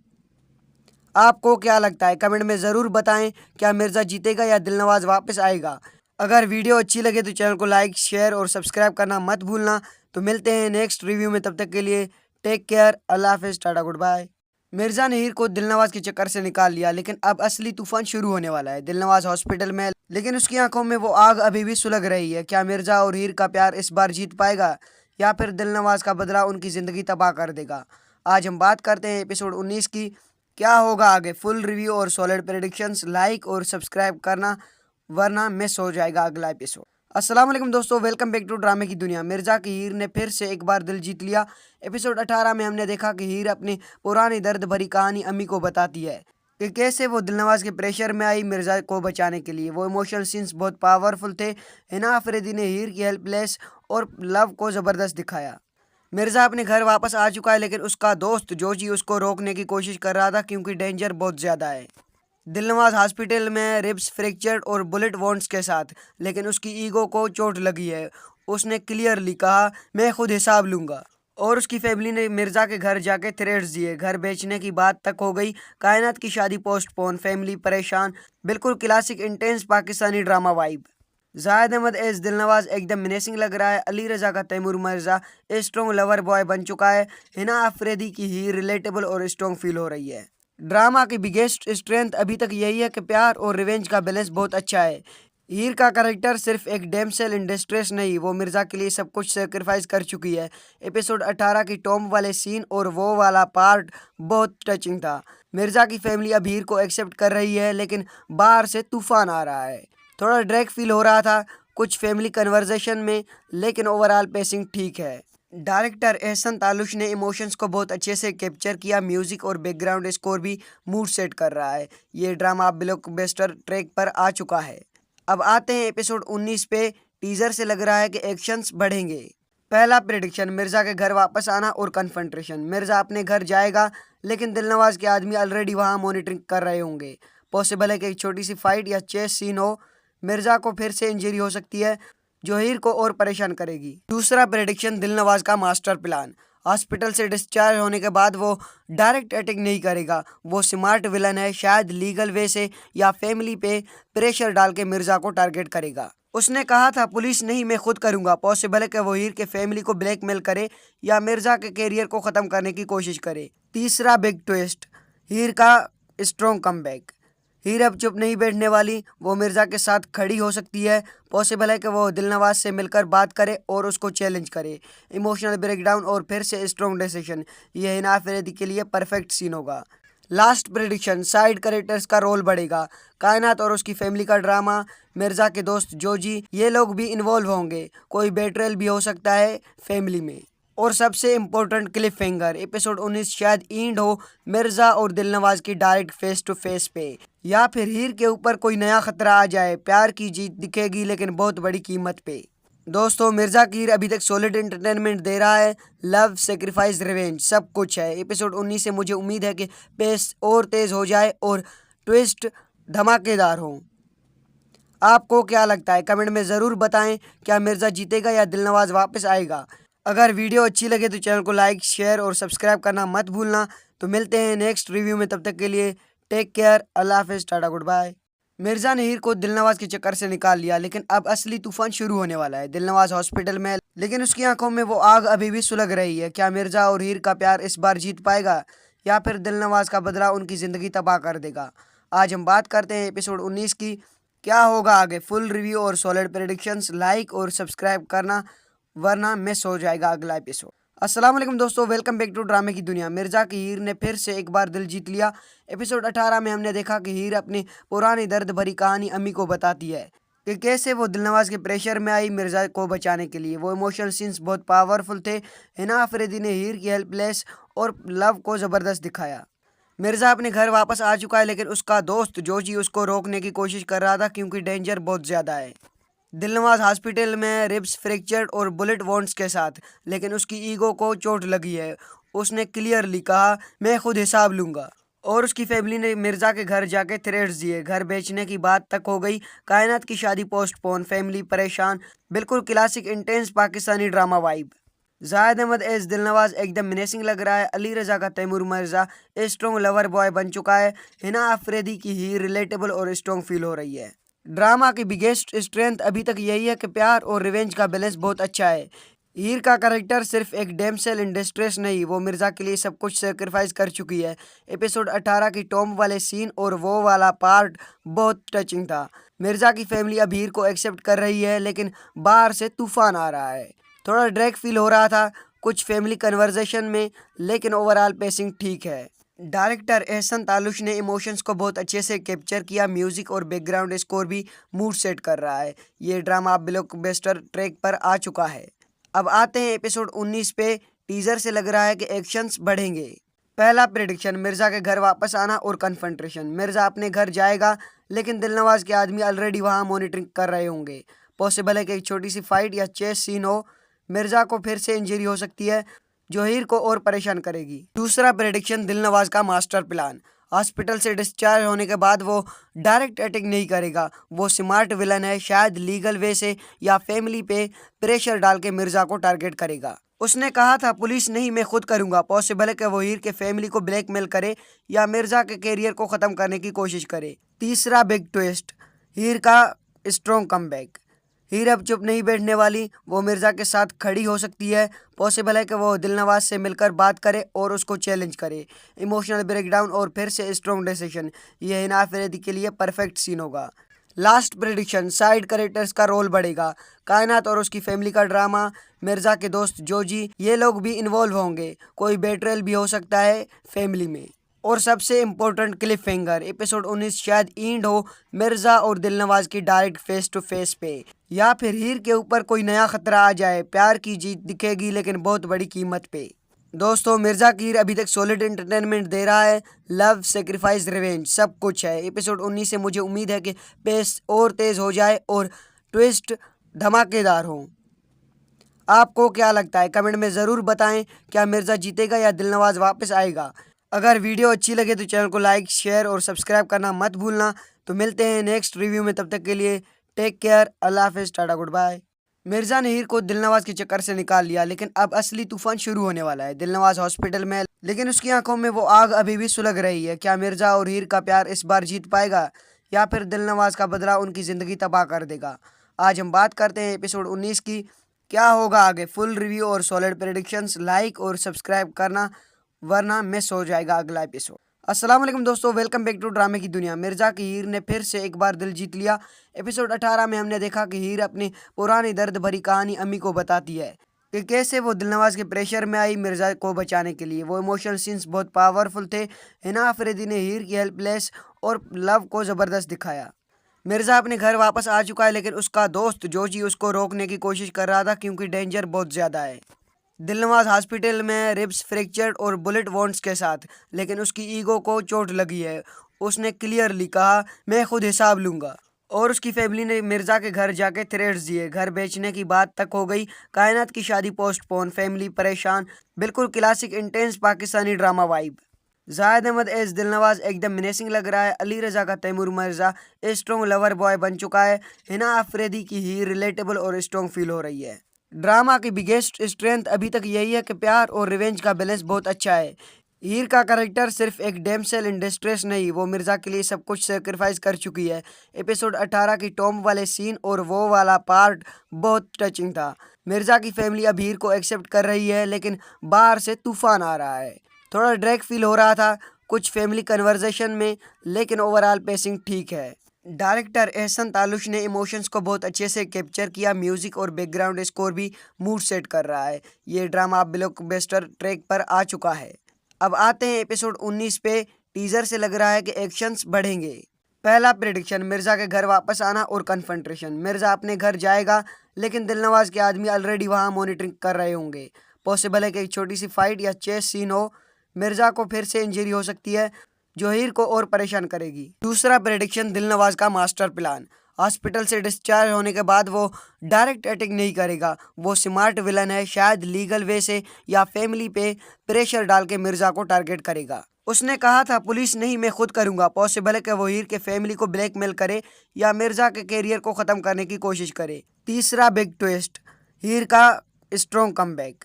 आपको क्या लगता है कमेंट में ज़रूर बताएं। क्या मिर्जा जीतेगा या दिलनवाज वापस आएगा? अगर वीडियो अच्छी लगे तो चैनल को लाइक, शेयर और सब्सक्राइब करना मत भूलना। तो मिलते हैं नेक्स्ट रिव्यू में, तब तक के लिए टेक केयर, अल्लाह हाफिज़, टाटा, गुड बाय। मिर्जा ने हीर को दिलनवाज के चक्कर से निकाल लिया, लेकिन अब असली तूफान शुरू होने वाला है। दिलनवाज हॉस्पिटल में, लेकिन उसकी आंखों में वो आग अभी भी सुलग रही है। क्या मिर्जा और हीर का प्यार इस बार जीत पाएगा या फिर दिलनवाज का बदला उनकी ज़िंदगी तबाह कर देगा? आज हम बात करते हैं एपिसोड 19 की। क्या होगा आगे? फुल रिव्यू और सॉलिड प्रेडिक्शंस, लाइक और सब्सक्राइब करना वरना मिस हो जाएगा अगला एपिसोड। अस्सलाम वालेकुम दोस्तों, वेलकम बैक टू ड्रामे की दुनिया। मिर्जा की हीर ने फिर से एक बार दिल जीत लिया। एपिसोड 18 में हमने देखा कि हीर अपनी पुरानी दर्द भरी कहानी अम्मी को बताती है कि कैसे वो दिलनवाज के प्रेशर में आई मिर्जा को बचाने के लिए। वो इमोशनल सीन्स बहुत पावरफुल थे। हिना अफरीदी ने हीर की हेल्पलेस और लव को ज़बरदस्त दिखाया। मिर्जा अपने घर वापस आ चुका है, लेकिन उसका दोस्त जोजी उसको रोकने की कोशिश कर रहा था क्योंकि डेंजर बहुत ज़्यादा है। दिलनवाज हॉस्पिटल में रिब्स फ्रैक्चर्ड और बुलेट वॉन्ड्स के साथ, लेकिन उसकी ईगो को चोट लगी है। उसने क्लियरली कहा मैं खुद हिसाब लूँगा। और उसकी फैमिली ने मिर्जा के घर जाके थ्रेट्स दिए। घर बेचने की बात तक हो गई। कायनात की शादी पोस्टपोन, फैमिली परेशान। बिल्कुल classic intense Pakistani drama vibe. Zahid Ahmed as Dilnawaz एकदम मिनेसिंग लग रहा है। अली रजा का Taimoor Mirza strong lover boy बन चुका है। हिना अफरीदी की ही रिलेटेबल और स्ट्रॉन्ग फील हो रही है। ड्रामा की बिगेस्ट स्ट्रेंथ अभी तक यही है कि प्यार और रिवेंज का बैलेंस बहुत अच्छा है। हीर का कैरेक्टर सिर्फ एक डैमसेल इन डिस्ट्रेस नहीं, वो मिर्जा के लिए सब कुछ सेक्रीफाइस कर चुकी है। एपिसोड 18 की टॉम वाले सीन और वो वाला पार्ट बहुत टचिंग था। मिर्जा की फैमिली अब हीर को एक्सेप्ट कर रही है, लेकिन बाहर से तूफान आ रहा है। थोड़ा ड्रैग फील हो रहा था कुछ फैमिली कन्वर्सेशन में, लेकिन ओवरऑल पेसिंग ठीक है। डायरेक्टर एहसन तालुश ने इमोशंस को बहुत अच्छे से कैप्चर किया। म्यूजिक और बैकग्राउंड स्कोर भी मूड सेट कर रहा है। ये ड्रामा ब्लॉकबस्टर ट्रैक पर आ चुका है। अब आते हैं एपिसोड 19 पे। टीजर से लग रहा है कि एक्शंस बढ़ेंगे। पहला प्रेडिक्शन, मिर्जा के घर वापस आना और कन्फ्रंटेशन। मिर्जा अपने घर जाएगा लेकिन दिलनवाज के आदमी ऑलरेडी वहां मॉनिटरिंग कर रहे होंगे। पॉसिबल है कि एक छोटी सी फाइट या चेस सीन हो। मिर्जा को फिर से इंजरी हो सकती है जो हीर को और परेशान करेगी। दूसरा प्रेडिक्शन, दिलनवाज का मास्टर प्लान। हॉस्पिटल से डिस्चार्ज होने के बाद वो डायरेक्ट अटैक नहीं करेगा। वो स्मार्ट विलन है, शायद लीगल वे से या फैमिली पे प्रेशर डाल के मिर्जा को टारगेट करेगा। उसने कहा था पुलिस नहीं, मैं खुद करूंगा। पॉसिबल है कि वो हीर के फैमिली को ब्लैकमेल करे या मिर्जा के कैरियर को खत्म करने की कोशिश करे। तीसरा बिग ट्विस्ट, हीर का स्ट्रॉन्ग कमबैक। हीर अब चुप नहीं बैठने वाली, वो मिर्जा के साथ खड़ी हो सकती है। पॉसिबल है कि वो दिलनवाज से मिलकर बात करे और उसको चैलेंज करे। इमोशनल ब्रेकडाउन और फिर से स्ट्रॉन्ग डिसीजन, ये हिना अफरीदी के लिए परफेक्ट सीन होगा। लास्ट प्रेडिक्शन, साइड कैरेक्टर्स का रोल बढ़ेगा। कायनात और उसकी फैमिली का ड्रामा, मिर्जा के दोस्त जोजी, ये लोग भी इन्वॉल्व होंगे। कोई बेट्रेल भी हो सकता है फैमिली में। और सबसे इम्पोर्टेंट क्लिफ फिंगर, एपिसोड 19 शायद एंड हो मिर्जा और दिलनवाज की डायरेक्ट फेस टू फेस पे, या फिर हीर के ऊपर कोई नया खतरा आ जाए। प्यार की जीत दिखेगी लेकिन बहुत बड़ी कीमत पे। दोस्तों, मिर्जा की हीर अभी तक सॉलिड एंटरटेनमेंट दे रहा है। लव, सेक्रीफाइस, रिवेंज सब कुछ है। एपिसोड 19 से मुझे उम्मीद है कि पेस और तेज हो जाए और ट्विस्ट धमाकेदार हो। आपको क्या लगता है कमेंट में ज़रूर बताएं। क्या मिर्जा जीतेगा या दिलनवाज वापस आएगा? अगर वीडियो अच्छी लगे तो चैनल को लाइक, शेयर और सब्सक्राइब करना मत भूलना। तो मिलते हैं नेक्स्ट रिव्यू में, तब तक के लिए टेक केयर, अल्लाह हाफिज़, टाटा, गुड बाय। मिर्जा ने हीर को दिलनवाज के चक्कर से निकाल लिया, लेकिन अब असली तूफान शुरू होने वाला है। दिलनवाज हॉस्पिटल में, लेकिन उसकी आंखों में वो आग अभी भी सुलग रही है। क्या मिर्जा और हीर का प्यार इस बार जीत पाएगा या फिर दिलनवाज का बदला उनकी ज़िंदगी तबाह कर देगा? आज हम बात करते हैं एपिसोड 19 की। क्या होगा आगे? फुल रिव्यू और सॉलिड प्रेडिक्शंस, लाइक और सब्सक्राइब करना वरना मिस हो जाएगा अगला एपिसोड। अस्सलाम वालेकुम दोस्तों, वेलकम बैक टू ड्रामे की दुनिया। मिर्जा की हीर ने फिर से एक बार दिल जीत लिया। एपिसोड 18 में हमने देखा कि हीर अपनी पुरानी दर्द भरी कहानी अम्मी को बताती है कि कैसे वो दिलनवाज के प्रेशर में आई मिर्जा को बचाने के लिए। वो इमोशनल सीन्स बहुत पावरफुल थे। हिना अफरीदी ने हीर की हेल्पलेस और लव को ज़बरदस्त दिखाया। मिर्जा अपने घर वापस आ चुका है, लेकिन उसका दोस्त जोजी उसको रोकने की कोशिश कर रहा था क्योंकि डेंजर बहुत ज़्यादा है। दिलनवाज हॉस्पिटल में रिब्स फ्रैक्चर्ड और बुलेट वॉन्ड्स के साथ, लेकिन उसकी ईगो को चोट लगी है। उसने क्लियरली कहा मैं खुद हिसाब लूँगा। और उसकी फैमिली ने मिर्जा के घर जाके थ्रेट्स दिए। घर बेचने की बात तक हो गई। कायनात की शादी पोस्टपोन, फैमिली परेशान। बिल्कुल classic intense Pakistani drama vibe. Zahid Ahmed as Dilnawaz एकदम मिनेसिंग लग रहा है। अली रजा का Taimoor Mirza strong lover boy बन चुका है। हिना अफरीदी की ही रिलेटेबल और स्ट्रॉन्ग फील हो रही है। ड्रामा की बिगेस्ट स्ट्रेंथ अभी तक यही है कि प्यार और रिवेंज का बैलेंस बहुत अच्छा है। हीर का कैरेक्टर सिर्फ एक डैमसेल इन डिस्ट्रेस नहीं, वो मिर्जा के लिए सब कुछ सेक्रीफाइस कर चुकी है। एपिसोड 18 की टॉम्ब वाले सीन और वो वाला पार्ट बहुत टचिंग था। मिर्जा की फैमिली अब हीर को एक्सेप्ट कर रही है, लेकिन बाहर से तूफान आ रहा है। थोड़ा ड्रैग फील हो रहा था कुछ फैमिली कन्वर्सेशन में, लेकिन ओवरऑल पेसिंग ठीक है। डायरेक्टर एहसन तालुश ने इमोशंस को बहुत अच्छे से कैप्चर किया। म्यूजिक और बैकग्राउंड स्कोर भी मूड सेट कर रहा है। ये ड्रामा ब्लॉकबस्टर ट्रैक पर आ चुका है। अब आते हैं एपिसोड 19 पे। टीजर से लग रहा है कि एक्शंस बढ़ेंगे। पहला प्रेडिक्शन, मिर्जा के घर वापस आना और कन्फ्रंटेशन। मिर्जा अपने घर जाएगा लेकिन दिलनवाज के आदमी ऑलरेडी वहां मॉनिटरिंग कर रहे होंगे। पॉसिबल है कि एक छोटी सी फाइट या चेस सीन हो। मिर्जा को फिर से इंजरी हो सकती है जो हीर को और परेशान करेगी। दूसरा प्रेडिक्शन, दिलनवाज का मास्टर प्लान। हॉस्पिटल से डिस्चार्ज होने के बाद वो डायरेक्ट अटैक नहीं करेगा। वो स्मार्ट विलन है, शायद लीगल वे से या फैमिली पे प्रेशर डाल के मिर्जा को टारगेट करेगा। उसने कहा था पुलिस नहीं, मैं खुद करूंगा। पॉसिबल है कि वो हीर के फैमिली को ब्लैकमेल करे या मिर्जा के कैरियर को ख़त्म करने की कोशिश करे। तीसरा बिग ट्विस्ट, हीर का स्ट्रॉन्ग कमबैक। हीर अब चुप नहीं बैठने वाली, वो मिर्जा के साथ खड़ी हो सकती है। पॉसिबल है कि वो दिलनवाज से मिलकर बात करे और उसको चैलेंज करे। इमोशनल ब्रेकडाउन और फिर से स्ट्रॉन्ग डिसीजन, ये हिना अफरीदी के लिए परफेक्ट सीन होगा। लास्ट प्रेडिक्शन, साइड कैरेक्टर्स का रोल बढ़ेगा। कायनात और उसकी फैमिली का ड्रामा, मिर्जा के दोस्त जोजी, ये लोग भी इन्वॉल्व होंगे। कोई बेट्रेल भी हो सकता है फैमिली में। और सबसे इम्पोर्टेंट क्लिफ फिंगर, एपिसोड 19 शायद एंड हो मिर्जा और दिलनवाज की डायरेक्ट फेस टू फेस पे, या फिर हीर के ऊपर कोई नया खतरा आ जाए। प्यार की जीत दिखेगी लेकिन बहुत बड़ी कीमत पे। दोस्तों, मिर्जा की हीर अभी तक सॉलिड एंटरटेनमेंट दे रहा है। लव, सेक्रीफाइस, रिवेंज सब कुछ है। एपिसोड 19 से मुझे उम्मीद है कि पेस और तेज हो जाए और ट्विस्ट धमाकेदार हो। आपको क्या लगता है कमेंट में ज़रूर बताएं, क्या मिर्ज़ा जीतेगा या दिलनवाज वापस आएगा। अगर वीडियो अच्छी लगे तो चैनल को लाइक शेयर और सब्सक्राइब करना मत भूलना। तो मिलते हैं नेक्स्ट रिव्यू में, तब तक के लिए टेक केयर, अल्लाह हाफिज़, टाटा, गुड बाय। मिर्जा ने हीर को दिलनवाज के चक्कर से निकाल लिया, लेकिन अब असली तूफान शुरू होने वाला है। दिलनवाज हॉस्पिटल में, लेकिन उसकी आंखों में वो आग अभी भी सुलग रही है। क्या मिर्जा और हीर का प्यार इस बार जीत पाएगा या फिर दिलनवाज का बदला उनकी ज़िंदगी तबाह कर देगा। आज हम बात करते हैं एपिसोड 19 की। क्या होगा आगे, फुल रिव्यू और सॉलिड प्रेडिक्शंस। लाइक और सब्सक्राइब करना वरना मिस हो जाएगा अगला एपिसोड। अस्सलाम वालेकुम दोस्तों, वेलकम बैक टू ड्रामे की दुनिया। मिर्जा की हीर ने फिर से एक बार दिल जीत लिया। एपिसोड 18 में हमने देखा कि हीर अपनी पुरानी दर्द भरी कहानी अम्मी को बताती है कि कैसे वो दिलनवाज के प्रेशर में आई मिर्जा को बचाने के लिए। वो इमोशनल सीन्स बहुत पावरफुल थे। हिना अफरीदी ने हीर की हेल्पलेस और लव को ज़बरदस्त दिखाया। मिर्जा अपने घर वापस आ चुका है, लेकिन उसका दोस्त जोजी उसको रोकने की कोशिश कर रहा था क्योंकि डेंजर बहुत ज़्यादा है। दिलनवाज हॉस्पिटल में रिब्स फ्रैक्चर्ड और बुलेट वॉन्ड्स के साथ, लेकिन उसकी ईगो को चोट लगी है। उसने क्लियरली कहा मैं खुद हिसाब लूँगा। और उसकी फैमिली ने मिर्ज़ा के घर जाके थ्रेट्स दिए। घर बेचने की बात तक हो गई। कायनात की शादी पोस्टपोन, फैमिली परेशान। बिल्कुल classic intense Pakistani drama vibe. Zahid Ahmed as Dilnawaz एकदम मिनेसिंग लग रहा है। अली रज़ा का Taimoor Mirza strong lover boy बन चुका है। हिना अफरीदी की ही रिलेटेबल और स्ट्रॉन्ग फील हो रही है। ड्रामा की बिगेस्ट स्ट्रेंथ अभी तक यही है कि प्यार और रिवेंज का बैलेंस बहुत अच्छा है। हीर का कैरेक्टर सिर्फ एक डैमसेल इन डिस्ट्रेस नहीं, वो मिर्ज़ा के लिए सब कुछ सेक्रीफाइस कर चुकी है। एपिसोड 18 की टॉम वाले सीन और वो वाला पार्ट बहुत टचिंग था। मिर्ज़ा की फैमिली अब हीर को एक्सेप्ट कर रही है, लेकिन बाहर से तूफान आ रहा है। थोड़ा ड्रैग फील हो रहा था कुछ फैमिली कन्वर्सेशन में, लेकिन ओवरऑल पेसिंग ठीक है। डायरेक्टर एहसन तालुश ने इमोशंस को बहुत अच्छे से कैप्चर किया। म्यूजिक और बैकग्राउंड स्कोर भी मूड सेट कर रहा है। ये ड्रामा ब्लॉकबस्टर ट्रैक पर आ चुका है। अब आते हैं एपिसोड 19 पे। टीजर से लग रहा है कि एक्शंस बढ़ेंगे। पहला प्रेडिक्शन, मिर्ज़ा के घर वापस आना और कन्फ्रंटेशन। मिर्ज़ा अपने घर जाएगा, लेकिन दिलनवाज के आदमी ऑलरेडी वहाँ मॉनिटरिंग कर रहे होंगे। पॉसिबल है कि एक छोटी सी फाइट या चेस सीन हो। मिर्ज़ा को फिर से इंजरी हो सकती है जो हीर को और परेशान करेगी। दूसरा प्रेडिक्शन, दिलनवाज का मास्टर प्लान। हॉस्पिटल से डिस्चार्ज होने के बाद वो डायरेक्ट अटैक नहीं करेगा। वो स्मार्ट विलन है, शायद लीगल वे से या फैमिली पे प्रेशर डाल के मिर्ज़ा को टारगेट करेगा। उसने कहा था पुलिस नहीं मैं खुद करूँगा। पॉसिबल है कि वो हीर के फैमिली को ब्लैकमेल करे या मिर्ज़ा के कैरियर को ख़त्म करने की कोशिश करे। तीसरा बिग ट्विस्ट, हीर का स्ट्रॉन्ग कमबैक।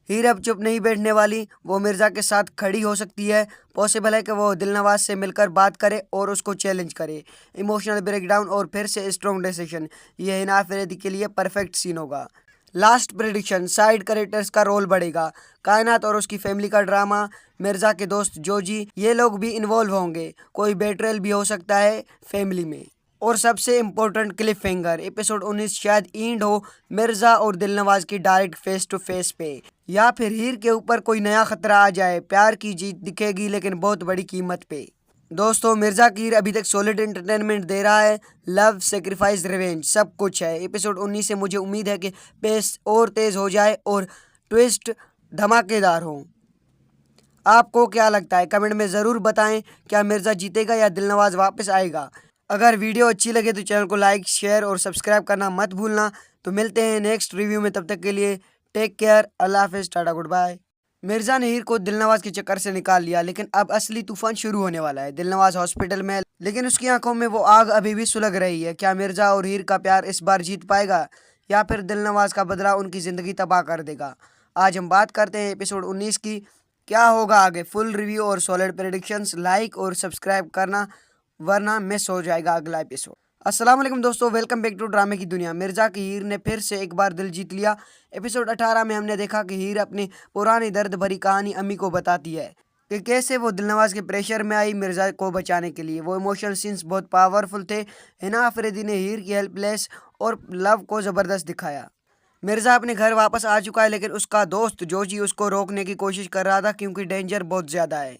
हीर अब चुप नहीं बैठने वाली, वो मिर्ज़ा के साथ खड़ी हो सकती है। पॉसिबल है कि वो दिलनवाज से मिलकर बात करे और उसको चैलेंज करे। इमोशनल ब्रेकडाउन और फिर से स्ट्रॉन्ग डिसीजन, ये हिना अफरीदी के लिए परफेक्ट सीन होगा। लास्ट प्रेडिक्शन, साइड कैरेक्टर्स का रोल बढ़ेगा। कायनात और उसकी फैमिली का ड्रामा, मिर्ज़ा के दोस्त जोजी, ये लोग भी इन्वॉल्व होंगे। कोई बेट्रेल भी हो सकता है फैमिली में। और सबसे इम्पोर्टेंट क्लिफ हैंगर, एपिसोड 19 शायद एंड हो मिर्ज़ा और दिलनवाज की डायरेक्ट फेस टू फेस पे, या फिर हीर के ऊपर कोई नया खतरा आ जाए। प्यार की जीत दिखेगी, लेकिन बहुत बड़ी कीमत पे। दोस्तों, मिर्ज़ा की हीर अभी तक सॉलिड एंटरटेनमेंट दे रहा है। लव, सेक्रीफाइस, रिवेंज सब कुछ है। एपिसोड 19 से मुझे उम्मीद है कि पेस और तेज़ हो जाए और ट्विस्ट धमाकेदार हो। आपको क्या लगता है कमेंट में ज़रूर बताएं, क्या मिर्ज़ा जीतेगा या दिलनवाज वापस आएगा। अगर वीडियो अच्छी लगे तो चैनल को लाइक शेयर और सब्सक्राइब करना मत भूलना। तो मिलते हैं नेक्स्ट रिव्यू में, तब तक के लिए टेक केयर, अल्लाह हाफिज़, टाटा, गुड बाय। मिर्ज़ा ने हीर को दिलनवाज के चक्कर से निकाल लिया, लेकिन अब असली तूफान शुरू होने वाला है। दिलनवाज हॉस्पिटल में, लेकिन उसकी आंखों में वो आग अभी भी सुलग रही है। क्या मिर्ज़ा और हीर का प्यार इस बार जीत पाएगा या फिर दिलनवाज का बदला उनकी ज़िंदगी तबाह कर देगा। आज हम बात करते हैं एपिसोड 19 की। क्या होगा आगे, फुल रिव्यू और सॉलिड प्रेडिक्शंस। लाइक और सब्सक्राइब करना वरना मिस हो जाएगा अगला एपिसोड। अस्सलाम वालेकुम दोस्तों, वेलकम बैक टू ड्रामे की दुनिया। मिर्ज़ा की हीर ने फिर से एक बार दिल जीत लिया। एपिसोड 18 में हमने देखा कि हीर अपनी पुरानी दर्द भरी कहानी अम्मी को बताती है कि कैसे वो दिलनवाज के प्रेशर में आई मिर्ज़ा को बचाने के लिए। वो इमोशनल सीन्स बहुत पावरफुल थे। हिना अफरीदी ने हीर की हेल्पलेस और लव को ज़बरदस्त दिखाया। मिर्ज़ा अपने घर वापस आ चुका है, लेकिन उसका दोस्त जोजी उसको रोकने की कोशिश कर रहा था क्योंकि डेंजर बहुत ज़्यादा है।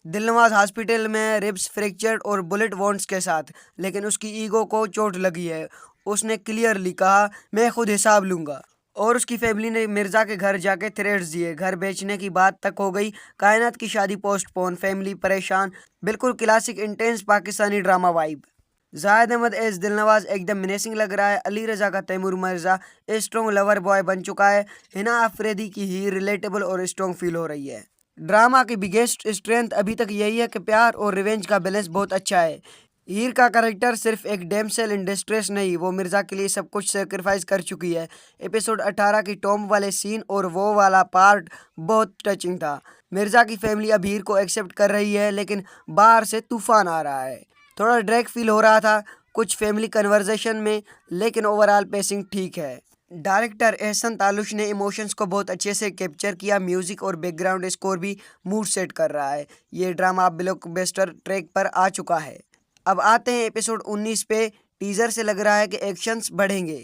दिलनवाज हॉस्पिटल में रिब्स फ्रैक्चर्ड और बुलेट वॉन्ड्स के साथ, लेकिन उसकी ईगो को चोट लगी है। उसने क्लियरली कहा मैं खुद हिसाब लूँगा। और उसकी फैमिली ने मिर्ज़ा के घर जाके थ्रेट्स दिए। घर बेचने की बात तक हो गई। कायनात की शादी पोस्टपोन, फैमिली परेशान। बिल्कुल classic intense Pakistani drama vibe. Zahid Ahmed as Dilnawaz एकदम मिनेसिंग लग रहा है। अली रजा का Taimoor Mirza strong lover boy बन चुका है। हिना अफरीदी की ही रिलेटेबल और स्ट्रॉन्ग फील हो रही है। ड्रामा की बिगेस्ट स्ट्रेंथ अभी तक यही है कि प्यार और रिवेंज का बैलेंस बहुत अच्छा है। हीर का कैरेक्टर सिर्फ एक डैमसेल इन डिस्ट्रेस नहीं, वो मिर्जा के लिए सब कुछ सेक्रीफाइस कर चुकी है। एपिसोड 18 की टॉम वाले सीन और वो वाला पार्ट बहुत टचिंग था। मिर्जा की फैमिली अब हीर को एक्सेप्ट कर रही है, लेकिन बाहर से तूफान आ रहा है। थोड़ा ड्रैग फील हो रहा था कुछ फैमिली कन्वर्सेशन में, लेकिन ओवरऑल पेसिंग ठीक है। डायरेक्टर एहसन तालुश ने इमोशंस को बहुत अच्छे से कैप्चर किया। म्यूजिक और बैकग्राउंड स्कोर भी मूड सेट कर रहा है। ये ड्रामा ब्लॉकबस्टर ट्रैक पर आ चुका है। अब आते हैं एपिसोड 19 पे। टीजर से लग रहा है कि एक्शंस बढ़ेंगे।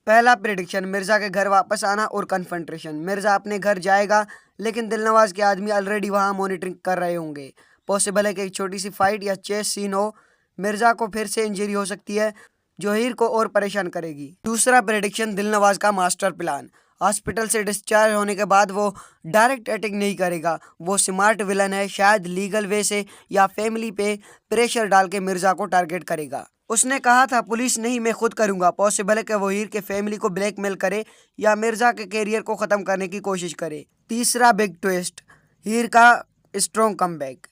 पहला प्रेडिक्शन, मिर्जा के घर वापस आना और कन्फ्रंटेशन। मिर्जा अपने घर जाएगा, लेकिन दिलनवाज के आदमी ऑलरेडी वहां मॉनिटरिंग कर रहे होंगे। पॉसिबल है कि एक छोटी सी फाइट या चेस सीन हो। मिर्जा को फिर से इंजरी हो सकती है, जो हीर को और परेशान करेगी। दूसरा प्रेडिक्शन, दिलनवाज का मास्टर प्लान। हॉस्पिटल से डिस्चार्ज होने के बाद वो डायरेक्ट अटैक नहीं करेगा। वो स्मार्ट विलन है, शायद लीगल वे से या फैमिली पे प्रेशर डाल के मिर्जा को टारगेट करेगा। उसने कहा था पुलिस नहीं, मैं खुद करूंगा। पॉसिबल है कि वो हीर के फैमिली को ब्लैकमेल करे या मिर्जा के कैरियर को खत्म करने की कोशिश करे। तीसरा बिग ट्विस्ट, हीर का स्ट्रॉन्ग कमबैक।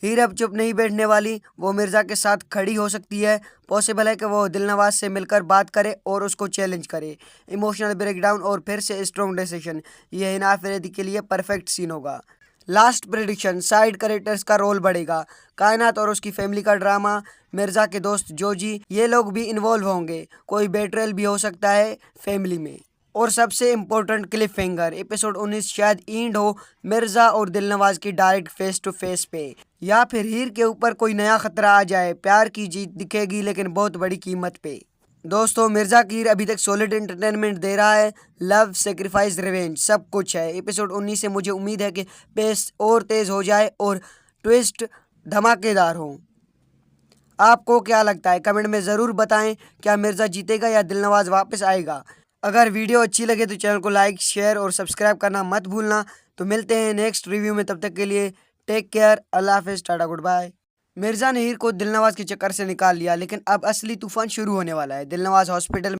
हीर अब चुप नहीं बैठने वाली, वो मिर्जा के साथ खड़ी हो सकती है। पॉसिबल है कि वो दिलनवाज से मिलकर बात करे और उसको चैलेंज करे। इमोशनल ब्रेकडाउन और फिर से स्ट्रॉन्ग डिसीजन, ये हिना अफरीदी के लिए परफेक्ट सीन होगा। लास्ट प्रेडिक्शन, साइड कैरेक्टर्स का रोल बढ़ेगा। कायनात और उसकी फैमिली का ड्रामा, मिर्जा के दोस्त जोजी, ये लोग भी इन्वॉल्व होंगे। कोई बेट्रेल भी हो सकता है फैमिली में। और सबसे इम्पोर्टेंट क्लिफ हैंगर, एपिसोड 19 शायद एंड हो मिर्जा और दिलनवाज की डायरेक्ट फेस टू फेस पे, या फिर हीर के ऊपर कोई नया खतरा आ जाए। प्यार की जीत दिखेगी, लेकिन बहुत बड़ी कीमत पे। दोस्तों, मिर्जा की हीर अभी तक सॉलिड एंटरटेनमेंट दे रहा है। लव, सेक्रीफाइस, रिवेंज सब कुछ है। एपिसोड 19 से मुझे उम्मीद है कि पेस और तेज हो जाए और ट्विस्ट धमाकेदार हो। आपको क्या लगता है कमेंट में ज़रूर बताएं। क्या मिर्जा जीतेगा या दिलनवाज वापस आएगा? अगर वीडियो अच्छी लगे तो चैनल को लाइक, शेयर और सब्सक्राइब करना मत भूलना। तो मिलते हैं नेक्स्ट रिव्यू में, तब तक के लिए टेक केयर, अल्लाह हाफिज़, टाटा, गुड बाय। मिर्जा ने हीर को दिलनवाज के चक्कर से निकाल लिया, लेकिन अब असली तूफान शुरू होने वाला है। दिलनवाज हॉस्पिटल